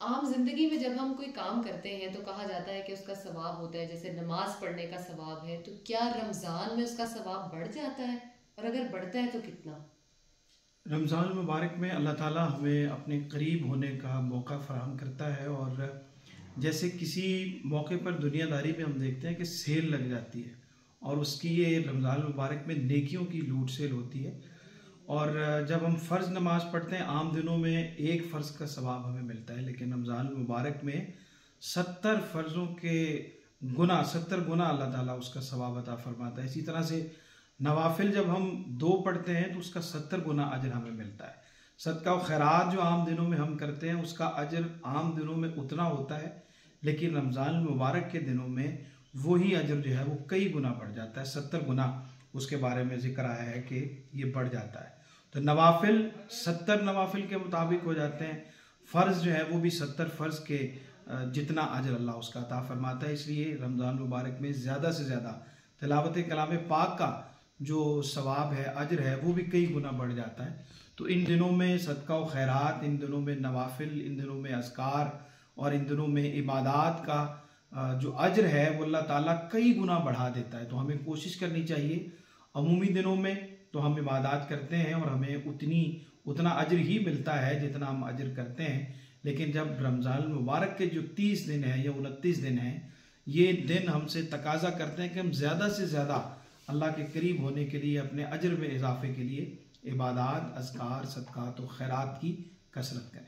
आम जिंदगी में जब हम कोई काम करते हैं तो कहा जाता है कि उसका सवाब होता है, जैसे नमाज पढ़ने का सवाब है, तो क्या रमज़ान में उसका सवाब बढ़ जाता है, और अगर बढ़ता है तो कितना? रमज़ान मुबारक में अल्लाह ताला हमें अपने करीब होने का मौका फ़राहम करता है। और जैसे किसी मौके पर दुनियादारी में हम देखते हैं कि सेल लग जाती है, और उसकी ये रमज़ान मुबारक में नेकियों की लूट सेल होती है। और जब हम फ़र्ज़ नमाज पढ़ते हैं आम दिनों में एक फ़र्ज़ का सवाब हमें मिलता है, लेकिन रमज़ान मुबारक में 70 फ़र्ज़ों के गुना 70 गुना अल्लाह ताला उसका सवाब अता फरमाता है। इसी तरह से नवाफिल जब हम 2 पढ़ते हैं तो उसका 70 गुना अजर हमें मिलता है। सदका व खैरात जो आम दिनों में हम करते हैं उसका अजर आम दिनों में उतना होता है, लेकिन रमज़ान मुबारक के दिनों में वही अजर जो है वो कई गुना बढ़ जाता है। 70 गुना उसके बारे में जिक्र आया है कि ये बढ़ जाता है। तो नवाफिल 70 नवाफिल के मुताबिक हो जाते हैं। फ़र्ज़ जो है वो भी 70 फ़र्ज़ के जितना अजर अल्लाह उसका अता फरमाता है। इसलिए रमज़ान मुबारक में ज़्यादा से ज़्यादा तिलावत कलाम पाक का जो सवाब है, अजर है, वो भी कई गुना बढ़ जाता है। तो इन दिनों में सदका व खैरात, इन दिनों में नवाफिल, इन दिनों में अज़कार और इन दिनों में इबादात का जो अजर है वो अल्लाह ताला कई गुना बढ़ा देता है। तो हमें कोशिश करनी चाहिए, अमूमी दिनों में तो हम इबादत करते हैं और हमें उतना अजर ही मिलता है जितना हम अजर करते हैं। लेकिन जब रमज़ान मुबारक के जो 30 दिन हैं या 29 दिन हैं, ये दिन हमसे तकाजा करते हैं कि हम ज़्यादा से ज़्यादा अल्लाह के करीब होने के लिए, अपने अजर में इजाफे के लिए इबादत, अज़कार, सदक़ात और खैरात की कसरत करें।